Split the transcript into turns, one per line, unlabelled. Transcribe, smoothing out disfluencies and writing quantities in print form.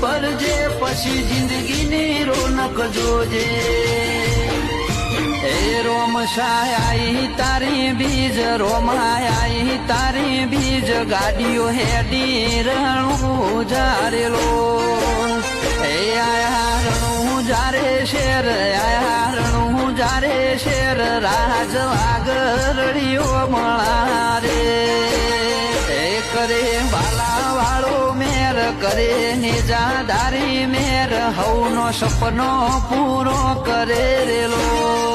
ભરજે પછી જિંદગીની રોનક જોજે એ રોમશાઈ તારી બીજ રોમાઈ તારી બીજ ગાડીઓ હેડી રણું જારેલો એ આયા રણું જારે શેર આયા રણું જારે શેર રાજ વાગરડીઓ મળા રે એ કરે બાલા વાળો મેર કરે નિજાદારી મેર હવનો સપનો પૂરો કરે રેલો